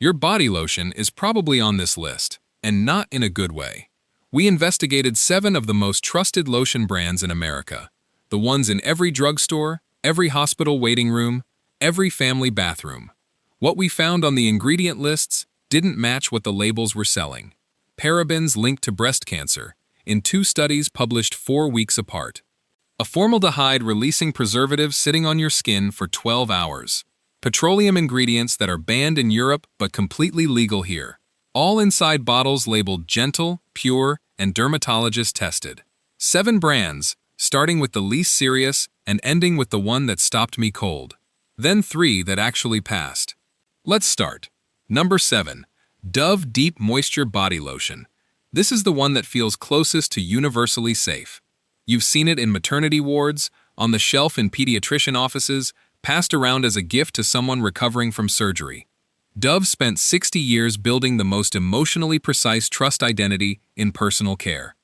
Your body lotion is probably on this list, and not in a good way. We investigated 7 of the most trusted lotion brands in America, the ones in every drugstore, every hospital waiting room, every family bathroom. What we found on the ingredient lists didn't match what the labels were selling. Parabens linked to breast cancer, in 2 studies published 4 weeks apart. A formaldehyde-releasing preservative sitting on your skin for 12 hours. Petroleum ingredients that are banned in Europe but completely legal here. All inside bottles labeled gentle, pure, and dermatologist tested. 7 brands, starting with the least serious and ending with the one that stopped me cold. Then 3 that actually passed. Let's start. Number 7. Dove Deep Moisture Body Lotion. This is the one that feels closest to universally safe. You've seen it in maternity wards, on the shelf in pediatrician offices, passed around as a gift to someone recovering from surgery. Dove spent 60 years building the most emotionally precise trust identity in personal care.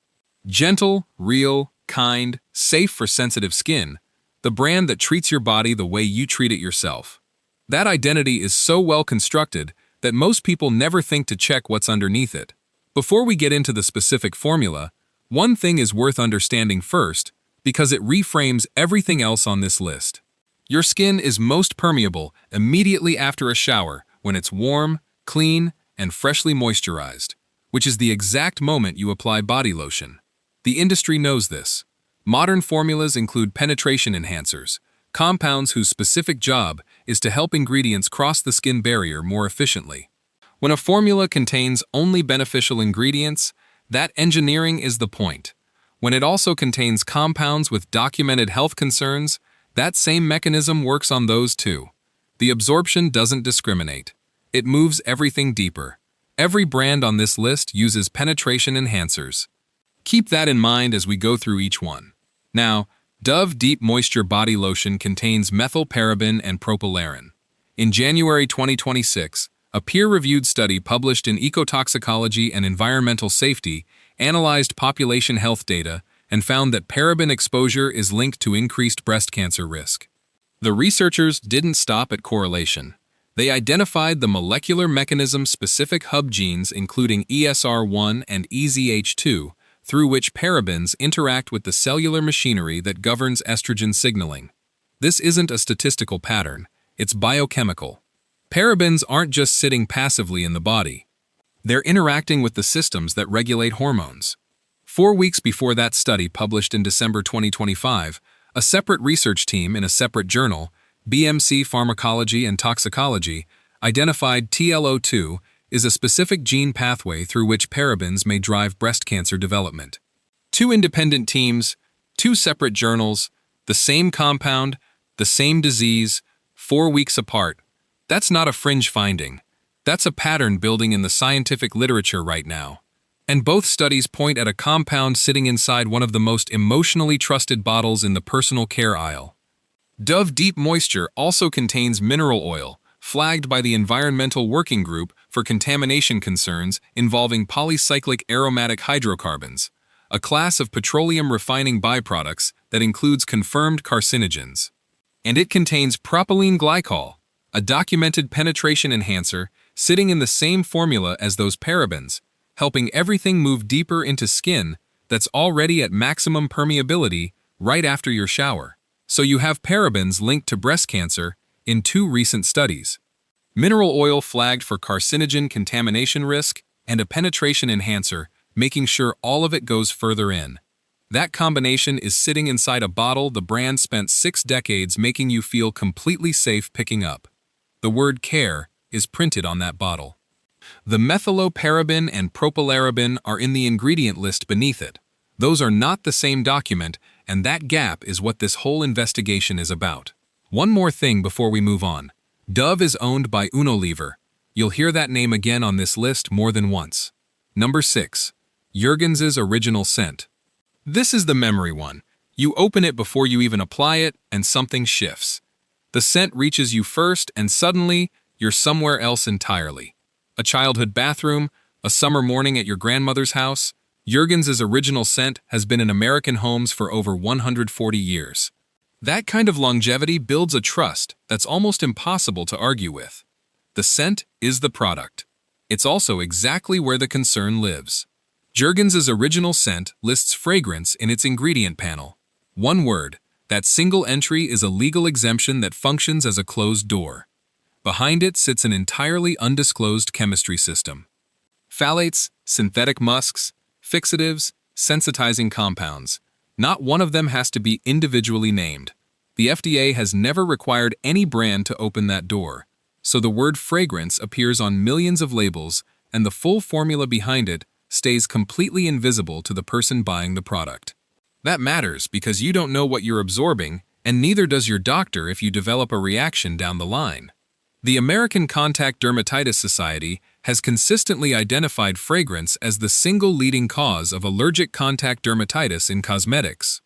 Gentle, real, kind, safe for sensitive skin, the brand that treats your body the way you treat it yourself. That identity is so well constructed that most people never think to check what's underneath it. Before we get into the specific formula, one thing is worth understanding first, because it reframes everything else on this list. Your skin is most permeable immediately after a shower when it's warm, clean, and freshly moisturized, which is the exact moment you apply body lotion. The industry knows this. Modern formulas include penetration enhancers, compounds whose specific job is to help ingredients cross the skin barrier more efficiently. When a formula contains only beneficial ingredients, that engineering is the point. When it also contains compounds with documented health concerns, that same mechanism works on those too. The absorption doesn't discriminate. It moves everything deeper. Every brand on this list uses penetration enhancers. Keep that in mind as we go through each one. Now, Dove Deep Moisture Body Lotion contains methylparaben and propylarin. In January 2026, a peer-reviewed study published in Ecotoxicology and Environmental Safety analyzed population health data and found that paraben exposure is linked to increased breast cancer risk. The researchers didn't stop at correlation. They identified the molecular mechanism-specific hub genes including ESR1 and EZH2 through which parabens interact with the cellular machinery that governs estrogen signaling. This isn't a statistical pattern, it's biochemical. Parabens aren't just sitting passively in the body. They're interacting with the systems that regulate hormones. 4 weeks before that study published in December 2025, a separate research team in a separate journal, BMC Pharmacology and Toxicology, identified TLO2 is a specific gene pathway through which parabens may drive breast cancer development. 2 independent teams, 2 separate journals, the same compound, the same disease, 4 weeks apart. That's not a fringe finding. That's a pattern building in the scientific literature right now. And both studies point at a compound sitting inside one of the most emotionally trusted bottles in the personal care aisle. Dove Deep Moisture also contains mineral oil, flagged by the Environmental Working Group for contamination concerns involving polycyclic aromatic hydrocarbons, a class of petroleum refining byproducts that includes confirmed carcinogens. And it contains propylene glycol, a documented penetration enhancer sitting in the same formula as those parabens, helping everything move deeper into skin that's already at maximum permeability right after your shower. So you have parabens linked to breast cancer in 2 recent studies. Mineral oil flagged for carcinogen contamination risk and a penetration enhancer, making sure all of it goes further in. That combination is sitting inside a bottle the brand spent 6 decades making you feel completely safe picking up. The word care is printed on that bottle. The methyloparaben and propylaraben are in the ingredient list beneath it. Those are not the same document, and that gap is what this whole investigation is about. One more thing before we move on. Dove is owned by Unilever. You'll hear that name again on this list more than once. Number 6. Jergens' Original Scent. This is the memory one. You open it before you even apply it, and something shifts. The scent reaches you first, and suddenly, you're somewhere else entirely. A childhood bathroom, a summer morning at your grandmother's house. Jergens' Original Scent has been in American homes for over 140 years. That kind of longevity builds a trust that's almost impossible to argue with. The scent is the product. It's also exactly where the concern lives. Jergens' original scent lists fragrance in its ingredient panel. One word, that single entry is a legal exemption that functions as a closed door. Behind it sits an entirely undisclosed chemistry system. Phthalates, synthetic musks, fixatives, sensitizing compounds. Not one of them has to be individually named. The FDA has never required any brand to open that door, so the word fragrance appears on millions of labels and the full formula behind it stays completely invisible to the person buying the product. That matters because you don't know what you're absorbing, and neither does your doctor if you develop a reaction down the line. The American Contact Dermatitis Society has consistently identified fragrance as the single leading cause of allergic contact dermatitis in cosmetics.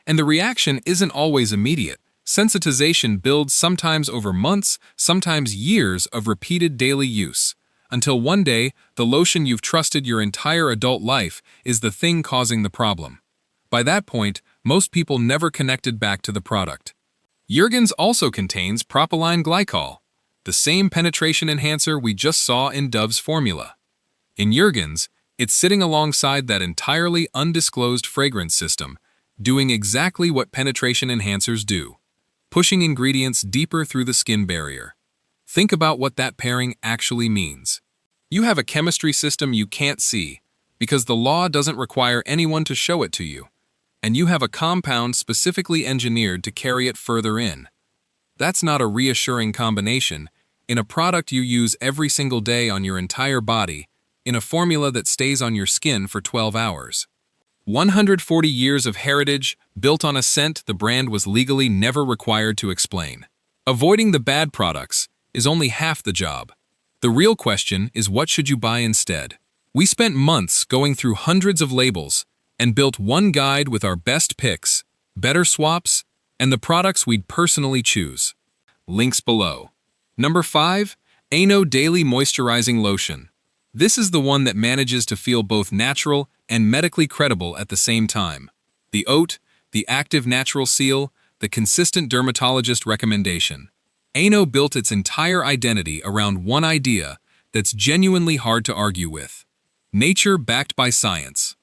And the reaction isn't always immediate. Sensitization builds sometimes over months, sometimes years of repeated daily use, until one day the lotion you've trusted your entire adult life is the thing causing the problem. By that point, most people never connected back to the product. Jergens also contains propylene glycol, the same penetration enhancer we just saw in Dove's formula. In Jergens, it's sitting alongside that entirely undisclosed fragrance system, doing exactly what penetration enhancers do, pushing ingredients deeper through the skin barrier. Think about what that pairing actually means. You have a chemistry system you can't see, because the law doesn't require anyone to show it to you, and you have a compound specifically engineered to carry it further in. That's not a reassuring combination in a product you use every single day on your entire body, in a formula that stays on your skin for 12 hours. 140 years of heritage, built on a scent the brand was legally never required to explain. Avoiding the bad products is only half the job. The real question is, what should you buy instead? We spent months going through hundreds of labels and built one guide with our best picks, better swaps, and the products we'd personally choose. Links below. Number 5. Aveeno Daily Moisturizing Lotion. This is the one that manages to feel both natural and medically credible at the same time. The oat, the active natural seal, the consistent dermatologist recommendation. Aveeno built its entire identity around one idea that's genuinely hard to argue with. Nature backed by science.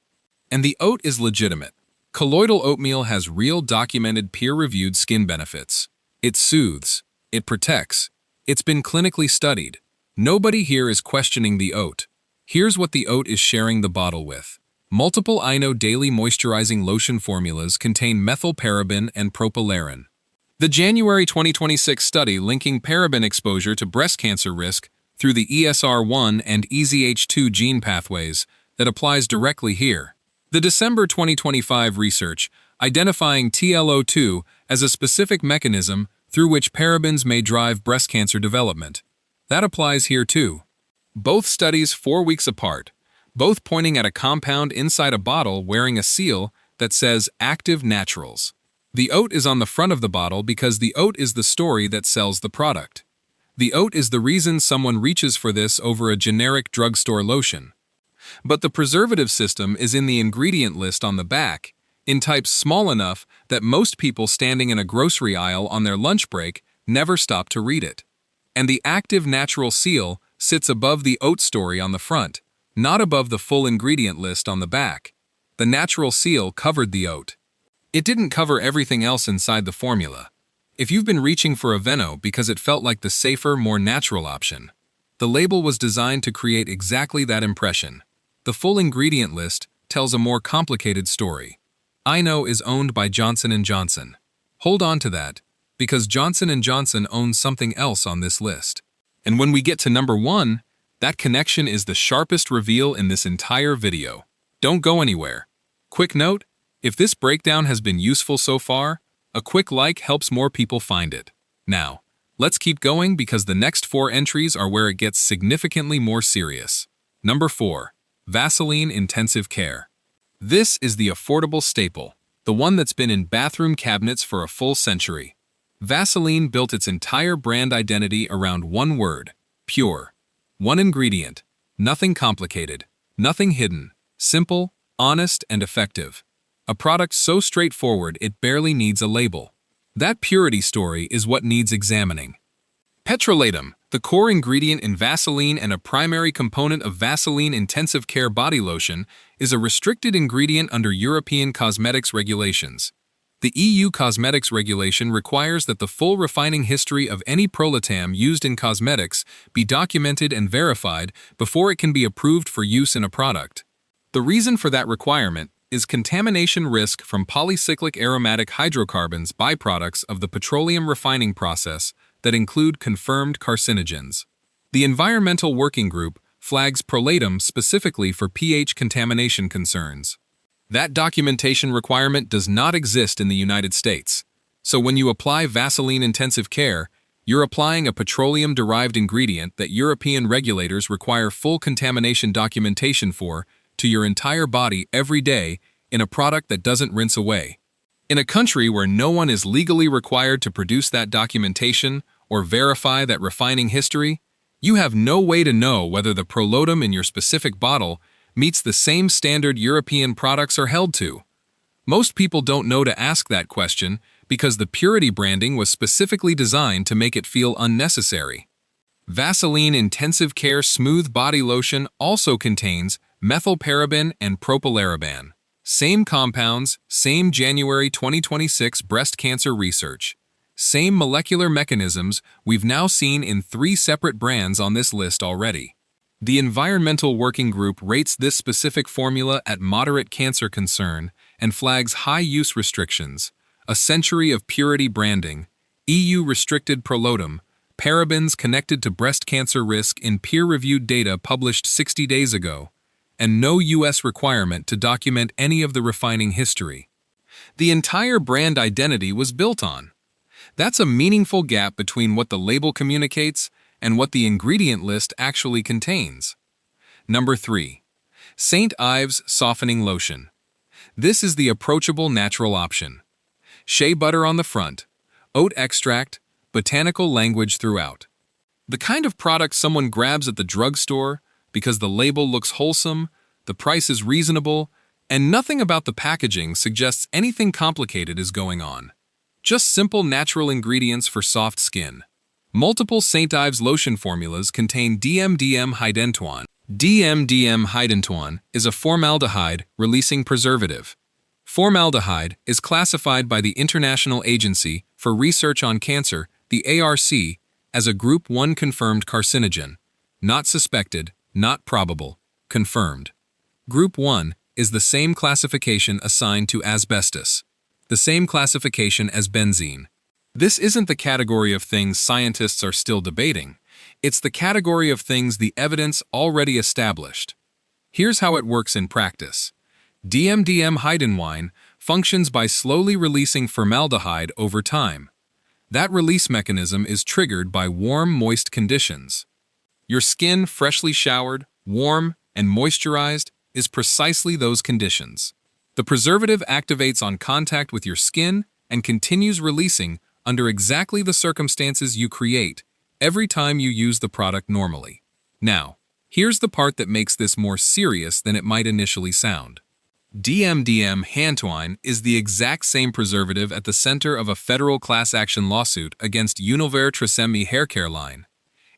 And the oat is legitimate. Colloidal oatmeal has real documented peer-reviewed skin benefits. It soothes. It protects. It's been clinically studied. Nobody here is questioning the oat. Here's what the oat is sharing the bottle with. Multiple Aveeno Daily Moisturizing Lotion formulas contain methylparaben and propylarin. The January 2026 study linking paraben exposure to breast cancer risk through the ESR1 and EZH2 gene pathways that applies directly here. The December 2025 research identifying TLO2 as a specific mechanism through which parabens may drive breast cancer development. That applies here too. Both studies 4 weeks apart, both pointing at a compound inside a bottle wearing a seal that says Active Naturals. The oat is on the front of the bottle because the oat is the story that sells the product. The oat is the reason someone reaches for this over a generic drugstore lotion. But the preservative system is in the ingredient list on the back, in types small enough that most people standing in a grocery aisle on their lunch break never stop to read it. And the active natural seal sits above the oat story on the front, not above the full ingredient list on the back. The natural seal covered the oat. It didn't cover everything else inside the formula. If you've been reaching for Aveeno because it felt like the safer, more natural option, the label was designed to create exactly that impression. The full ingredient list tells a more complicated story. Aveeno is owned by Johnson & Johnson. Hold on to that, because Johnson & Johnson owns something else on this list. And when we get to number 1, that connection is the sharpest reveal in this entire video. Don't go anywhere. Quick note, if this breakdown has been useful so far, a quick like helps more people find it. Now, let's keep going because the next 4 entries are where it gets significantly more serious. Number 4. Vaseline Intensive Care. This is the affordable staple, the one that's been in bathroom cabinets for a full century. Vaseline built its entire brand identity around one word, pure. One ingredient, nothing complicated, nothing hidden, simple, honest, and effective. A product so straightforward it barely needs a label. That purity story is what needs examining. Petroleum, The core ingredient in Vaseline and a primary component of Vaseline Intensive Care Body Lotion is a restricted ingredient under European cosmetics regulations. The EU Cosmetics Regulation requires that the full refining history of any proletam used in cosmetics be documented and verified before it can be approved for use in a product. The reason for that requirement is contamination risk from polycyclic aromatic hydrocarbons byproducts of the petroleum refining process that include confirmed carcinogens. The Environmental Working Group flags proletum specifically for pH contamination concerns. That documentation requirement does not exist in the United States. So when you apply Vaseline Intensive Care, you're applying a petroleum-derived ingredient that European regulators require full contamination documentation for to your entire body every day in a product that doesn't rinse away. In a country where no one is legally required to produce that documentation or verify that refining history, you have no way to know whether the proletum in your specific bottle meets the same standard European products are held to. Most people don't know to ask that question because the purity branding was specifically designed to make it feel unnecessary. Vaseline Intensive Care Smooth Body Lotion also contains methylparaben and propylaraban. Same compounds, same January 2026 breast cancer research. Same molecular mechanisms we've now seen in 3 separate brands on this list already. The Environmental Working Group rates this specific formula at moderate cancer concern and flags high use restrictions, a century of purity branding, EU restricted proletum, parabens connected to breast cancer risk in peer-reviewed data published 60 days ago, and no U.S. requirement to document any of the refining history. The entire brand identity was built on. That's a meaningful gap between what the label communicates and what the ingredient list actually contains. Number 3. St. Ives Softening Lotion. This is the approachable natural option. Shea butter on the front, oat extract, botanical language throughout. The kind of product someone grabs at the drugstore because the label looks wholesome, the price is reasonable, and nothing about the packaging suggests anything complicated is going on. Just simple natural ingredients for soft skin. Multiple St. Ives lotion formulas contain DMDM-hydantoin. DMDM-hydantoin is a formaldehyde-releasing preservative. Formaldehyde is classified by the International Agency for Research on Cancer, the ARC, as a Group 1 confirmed carcinogen. Not suspected, not probable, confirmed. Group 1 is the same classification assigned to asbestos, the same classification as benzene. This isn't the category of things scientists are still debating. It's the category of things the evidence already established. Here's how it works in practice. DMDM-hydantoin functions by slowly releasing formaldehyde over time. That release mechanism is triggered by warm, moist conditions. Your skin, freshly showered, warm, and moisturized, is precisely those conditions. The preservative activates on contact with your skin and continues releasing under exactly the circumstances you create every time you use the product normally. Now, here's the part that makes this more serious than it might initially sound. DMDM-hydantoin is the exact same preservative at the center of a federal class action lawsuit against Unilever Tresemme haircare line.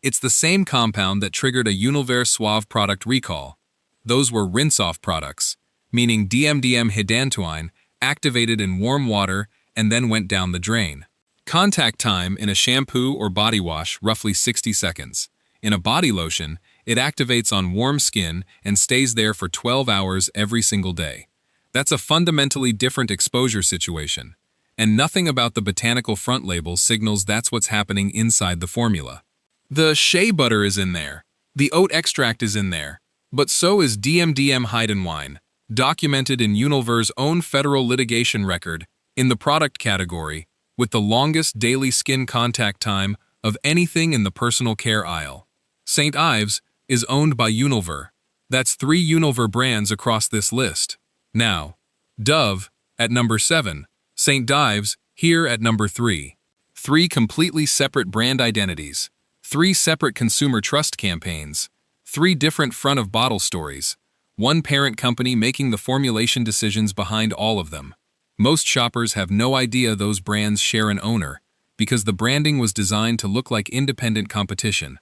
It's the same compound that triggered a Unilever Suave product recall. Those were rinse-off products, meaning DMDM-hydantoin activated in warm water and then went down the drain. Contact time in a shampoo or body wash roughly 60 seconds. In a body lotion, it activates on warm skin and stays there for 12 hours every single day. That's a fundamentally different exposure situation, and nothing about the botanical front label signals that's what's happening inside the formula. The shea butter is in there, the oat extract is in there, but so is DMDM-hydantoin, documented in Unilever's own federal litigation record in the product category with the longest daily skin contact time of anything in the personal care aisle. St. Ives is owned by Unilever. That's 3 Unilever brands across this list. Now, Dove at number 7, St. Ives here at number 3. 3 completely separate brand identities, 3 separate consumer trust campaigns, 3 different front-of-bottle stories, 1 parent company making the formulation decisions behind all of them. Most shoppers have no idea those brands share an owner, because the branding was designed to look like independent competition.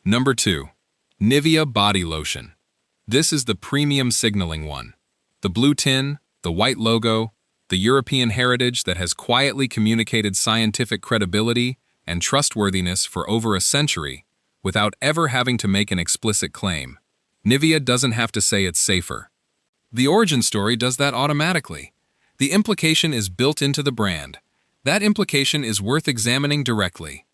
Number 2. Nivea Body Lotion. This is the premium signaling one. The blue tin, the white logo, the European heritage that has quietly communicated scientific credibility and trustworthiness for over a century without ever having to make an explicit claim. Nivea doesn't have to say it's safer. The origin story does that automatically. The implication is built into the brand. That implication is worth examining directly.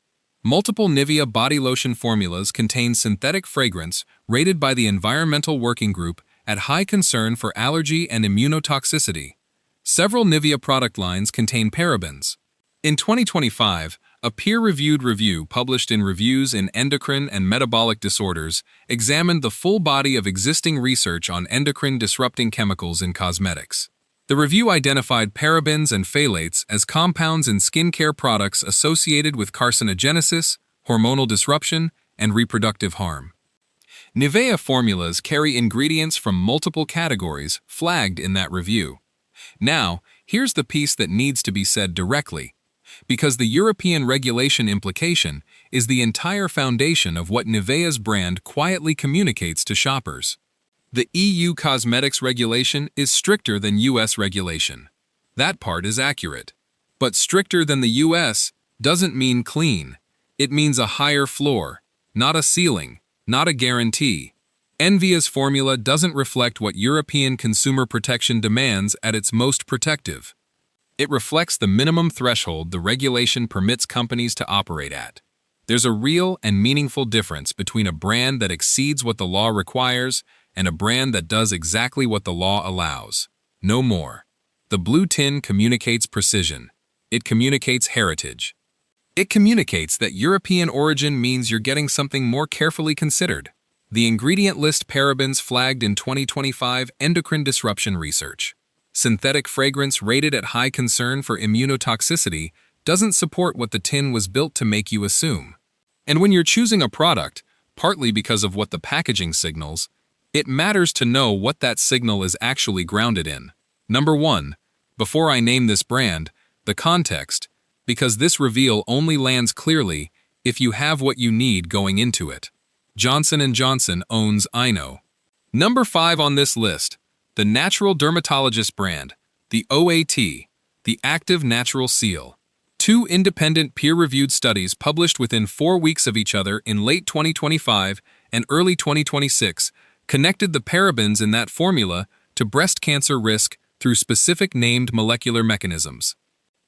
Multiple Nivea body lotion formulas contain synthetic fragrance rated by the Environmental Working Group at high concern for allergy and immunotoxicity. Several Nivea product lines contain parabens. In 2025, a peer-reviewed review published in Reviews in Endocrine and Metabolic Disorders examined the full body of existing research on endocrine-disrupting chemicals in cosmetics. The review identified parabens and phthalates as compounds in skincare products associated with carcinogenesis, hormonal disruption, and reproductive harm. Nivea formulas carry ingredients from multiple categories flagged in that review. Now, here's the piece that needs to be said directly, because the European regulation implication is the entire foundation of what Nivea's brand quietly communicates to shoppers. The EU cosmetics regulation is stricter than US regulation. That part is accurate. But stricter than the US doesn't mean clean. It means a higher floor, not a ceiling, not a guarantee. Nivea's formula doesn't reflect what European consumer protection demands at its most protective. It reflects the minimum threshold the regulation permits companies to operate at. There's a real and meaningful difference between a brand that exceeds what the law requires and a brand that does exactly what the law allows. No more. The blue tin communicates precision. It communicates heritage. It communicates that European origin means you're getting something more carefully considered. The ingredient list parabens flagged in 2025 endocrine disruption research. Synthetic fragrance rated at high concern for immunotoxicity doesn't support what the tin was built to make you assume. And when you're choosing a product, partly because of what the packaging signals, it matters to know what that signal is actually grounded in. Number 1, before I name this brand, the context, because this reveal only lands clearly if you have what you need going into it. Johnson & Johnson owns Aveeno. Number 5 on this list, the Natural Dermatologist brand, the OAT, the Active Natural Seal. 2 independent peer-reviewed studies published within 4 weeks of each other in late 2025 and early 2026 connected the parabens in that formula to breast cancer risk through specific named molecular mechanisms.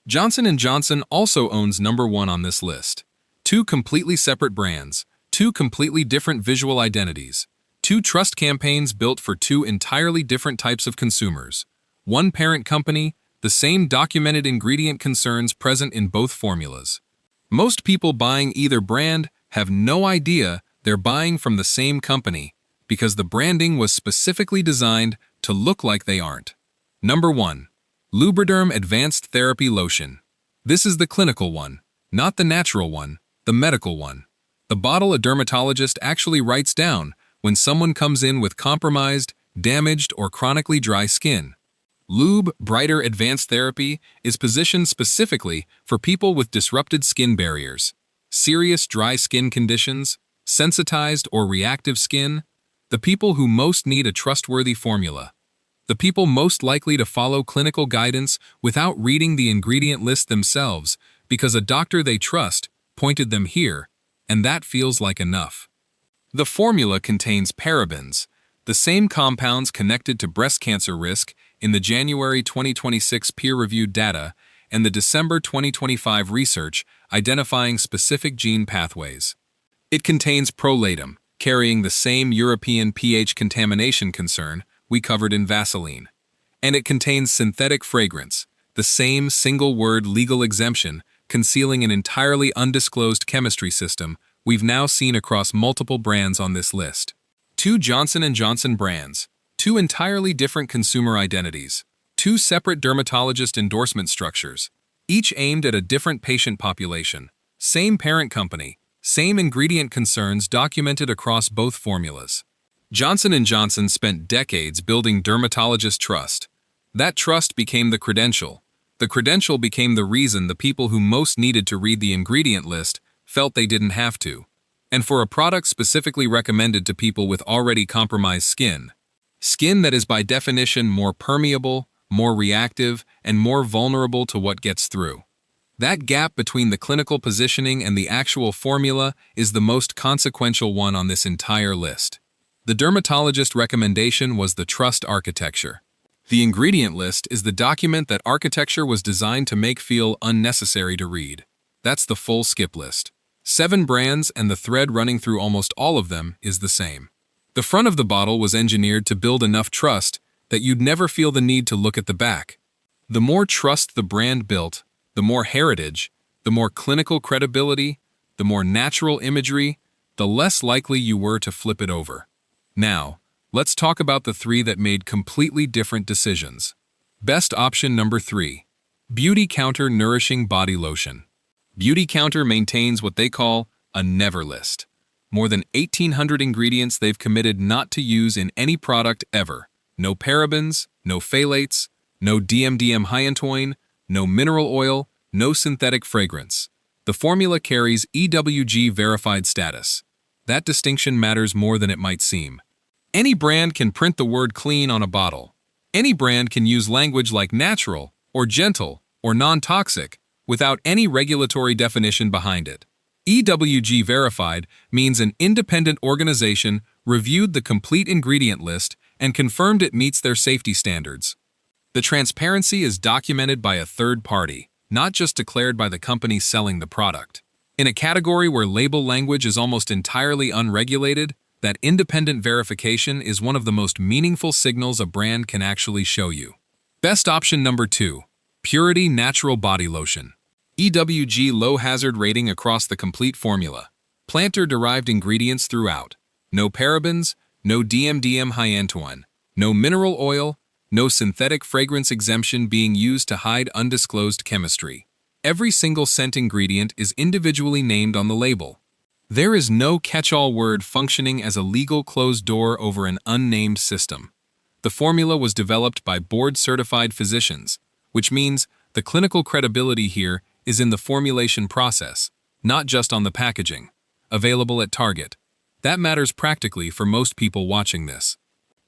Johnson & Johnson also owns number 1 on this list. 2 completely separate brands, 2 completely different visual identities, 2 trust campaigns built for 2 entirely different types of consumers. 1 parent company, the same documented ingredient concerns present in both formulas. Most people buying either brand have no idea they're buying from the same company because the branding was specifically designed to look like they aren't. Number 1. Lubriderm Advanced Therapy Lotion. This is the clinical one, not the natural one, the medical one. The bottle a dermatologist actually writes down when someone comes in with compromised, damaged, or chronically dry skin. Lube Brighter Advanced Therapy is positioned specifically for people with disrupted skin barriers, serious dry skin conditions, sensitized or reactive skin, the people who most need a trustworthy formula, the people most likely to follow clinical guidance without reading the ingredient list themselves because a doctor they trust pointed them here, and that feels like enough. The formula contains parabens, the same compounds connected to breast cancer risk in the January 2026 peer-reviewed data and the December 2025 research identifying specific gene pathways. It contains prolatum, carrying the same European pH contamination concern we covered in Vaseline. And it contains synthetic fragrance, the same single-word legal exemption concealing an entirely undisclosed chemistry system we've now seen across multiple brands on this list. 2 Johnson & Johnson brands, 2 entirely different consumer identities, 2 separate dermatologist endorsement structures, each aimed at a different patient population, same parent company, same ingredient concerns documented across both formulas. Johnson & Johnson spent decades building dermatologist trust. That trust became the credential. The credential became the reason the people who most needed to read the ingredient list felt they didn't have to. And for a product specifically recommended to people with already compromised skin. Skin that is by definition more permeable, more reactive, and more vulnerable to what gets through. That gap between the clinical positioning and the actual formula is the most consequential one on this entire list. The dermatologist recommendation was the trust architecture. The ingredient list is the document that architecture was designed to make feel unnecessary to read. That's the full skip list. 7 brands, and the thread running through almost all of them is the same. The front of the bottle was engineered to build enough trust that you'd never feel the need to look at the back. The more trust the brand built, the more heritage, the more clinical credibility, the more natural imagery, the less likely you were to flip it over. Now, let's talk about the 3 that made completely different decisions. Best option number 3. Beauty Counter Nourishing Body Lotion. Beauty Counter maintains what they call a never list. More than 1,800 ingredients they've committed not to use in any product ever. No parabens, no phthalates, no DMDM hyantoin, no mineral oil, no synthetic fragrance. The formula carries EWG verified status. That distinction matters more than it might seem. Any brand can print the word clean on a bottle. Any brand can use language like natural, or gentle, or non-toxic, without any regulatory definition behind it. EWG verified means an independent organization reviewed the complete ingredient list and confirmed it meets their safety standards. The transparency is documented by a third party, not just declared by the company selling the product. In a category where label language is almost entirely unregulated, that independent verification is one of the most meaningful signals a brand can actually show you. Best option number 2. Purity Natural Body Lotion. EWG low hazard rating across the complete formula. Planter-derived ingredients throughout. No parabens, no DMDM hyantoin, no mineral oil, no synthetic fragrance exemption being used to hide undisclosed chemistry. Every single scent ingredient is individually named on the label. There is no catch-all word functioning as a legal closed door over an unnamed system. The formula was developed by board-certified physicians, which means the clinical credibility here is in the formulation process, not just on the packaging. Available at Target. That matters practically for most people watching this.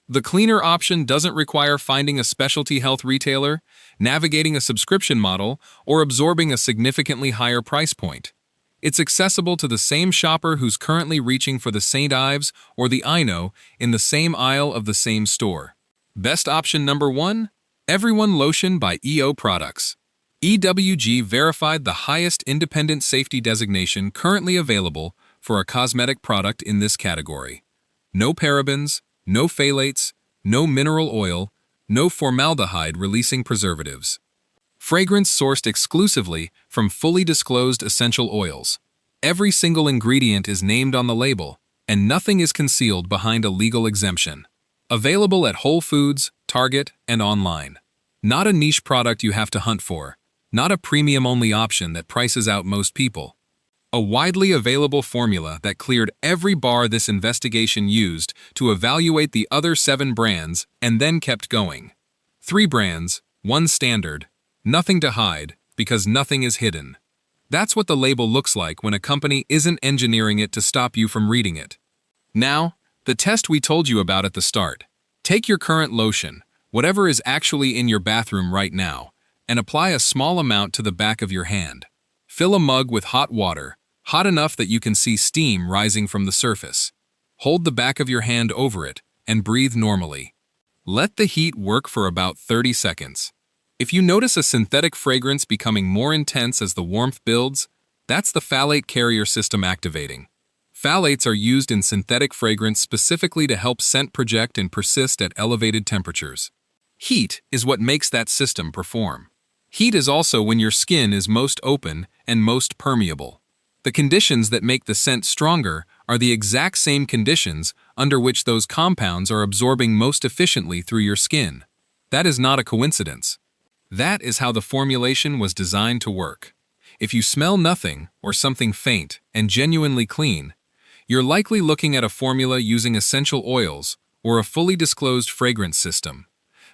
The cleaner option doesn't require finding a specialty health retailer, navigating a subscription model, or absorbing a significantly higher price point. It's accessible to the same shopper who's currently reaching for the St. Ives or the Aveeno in the same aisle of the same store. Best option number 1, Everyone Lotion by EO Products. EWG verified the highest independent safety designation currently available for a cosmetic product in this category. No parabens, no phthalates, no mineral oil, no formaldehyde-releasing preservatives. Fragrance sourced exclusively from fully disclosed essential oils. Every single ingredient is named on the label, and nothing is concealed behind a legal exemption. Available at Whole Foods, Target, and online. Not a niche product you have to hunt for. Not a premium-only option that prices out most people. A widely available formula that cleared every bar this investigation used to evaluate the other 7 brands and then kept going. 3 brands, 1 standard, nothing to hide because nothing is hidden. That's what the label looks like when a company isn't engineering it to stop you from reading it. Now, the test we told you about at the start. Take your current lotion, whatever is actually in your bathroom right now, and apply a small amount to the back of your hand. Fill a mug with hot water, hot enough that you can see steam rising from the surface. Hold the back of your hand over it and breathe normally. Let the heat work for about 30 seconds. If you notice a synthetic fragrance becoming more intense as the warmth builds, that's the phthalate carrier system activating. Phthalates are used in synthetic fragrance specifically to help scent project and persist at elevated temperatures. Heat is what makes that system perform. Heat is also when your skin is most open and most permeable. The conditions that make the scent stronger are the exact same conditions under which those compounds are absorbing most efficiently through your skin. That is not a coincidence. That is how the formulation was designed to work. If you smell nothing or something faint and genuinely clean, you're likely looking at a formula using essential oils or a fully disclosed fragrance system.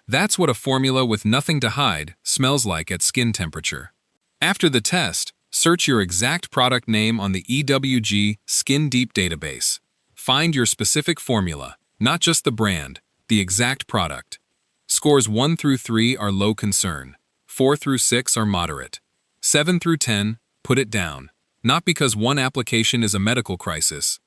That's what a formula with nothing to hide smells like at skin temperature. After the test, search your exact product name on the EWG Skin Deep database. Find your specific formula, not just the brand, the exact product. Scores 1 through 3 are low concern. 4 through 6 are moderate. 7 through 10, put it down. Not because one application is a medical crisis.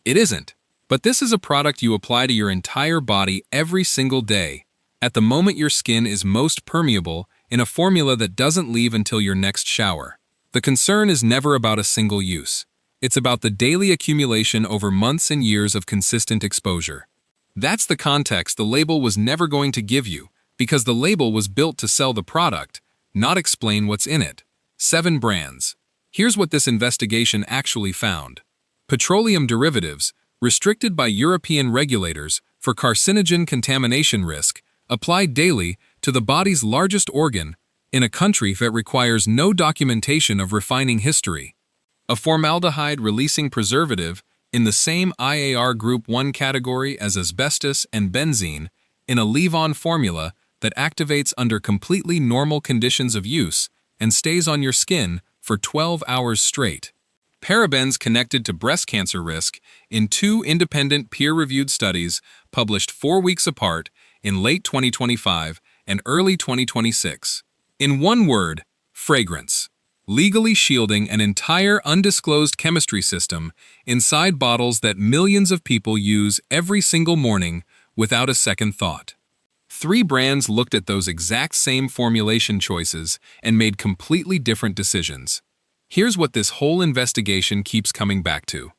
It isn't. But this is a product you apply to your entire body every single day, at the moment your skin is most permeable, in a formula that doesn't leave until your next shower. The concern is never about a single use. It's about the daily accumulation over months and years of consistent exposure. That's the context the label was never going to give you, because the label was built to sell the product, not explain what's in it. 7 brands. Here's what this investigation actually found. Petroleum derivatives, restricted by European regulators for carcinogen contamination risk, applied daily to the body's largest organ in a country that requires no documentation of refining history. A formaldehyde-releasing preservative in the same IAR Group 1 category as asbestos and benzene in a leave-on formula that activates under completely normal conditions of use and stays on your skin for 12 hours straight. Parabens connected to breast cancer risk in 2 independent peer-reviewed studies published 4 weeks apart in late 2025 and early 2026. In one word, fragrance. Legally shielding an entire undisclosed chemistry system inside bottles that millions of people use every single morning without a second thought. 3 brands looked at those exact same formulation choices and made completely different decisions. Here's what this whole investigation keeps coming back to.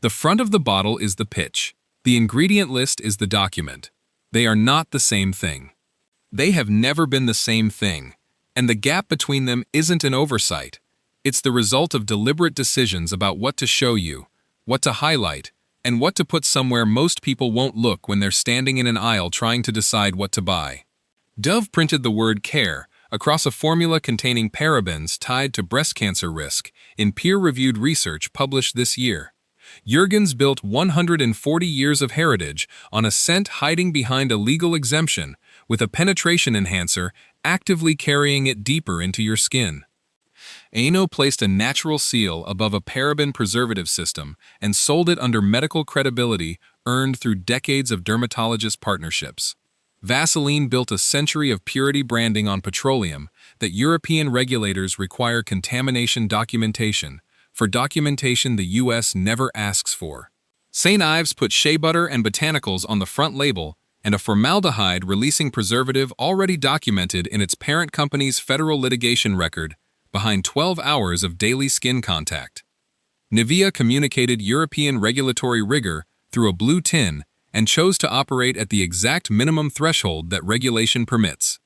The front of the bottle is the pitch. The ingredient list is the document. They are not the same thing. They have never been the same thing, and the gap between them isn't an oversight. It's the result of deliberate decisions about what to show you, what to highlight, and what to put somewhere most people won't look when they're standing in an aisle trying to decide what to buy. Dove printed the word care across a formula containing parabens tied to breast cancer risk in peer-reviewed research published this year. Jergens built 140 years of heritage on a scent hiding behind a legal exemption, with a penetration enhancer actively carrying it deeper into your skin. Aveeno placed a natural seal above a paraben preservative system and sold it under medical credibility earned through decades of dermatologist partnerships. Vaseline built a century of purity branding on petroleum that European regulators require contamination documentation, for documentation the US never asks for. St. Ives put shea butter and botanicals on the front label and a formaldehyde-releasing preservative already documented in its parent company's federal litigation record behind 12 hours of daily skin contact. Nivea communicated European regulatory rigor through a blue tin and chose to operate at the exact minimum threshold that regulation permits.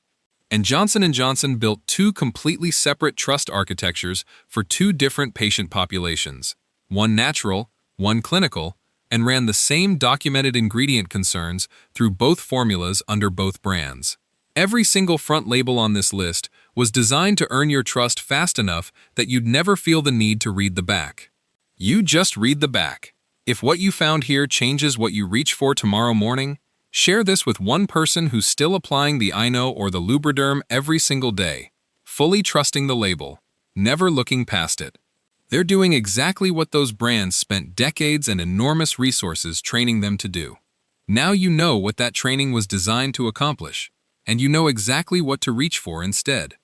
And Johnson & Johnson built 2 completely separate trust architectures for 2 different patient populations, one natural, one clinical, and ran the same documented ingredient concerns through both formulas under both brands. Every single front label on this list was designed to earn your trust fast enough that you'd never feel the need to read the back. You just read the back. If what you found here changes what you reach for tomorrow morning, share this with one person who's still applying the Aveeno or the Lubriderm every single day, fully trusting the label, never looking past it. They're doing exactly what those brands spent decades and enormous resources training them to do. Now you know what that training was designed to accomplish, and you know exactly what to reach for instead.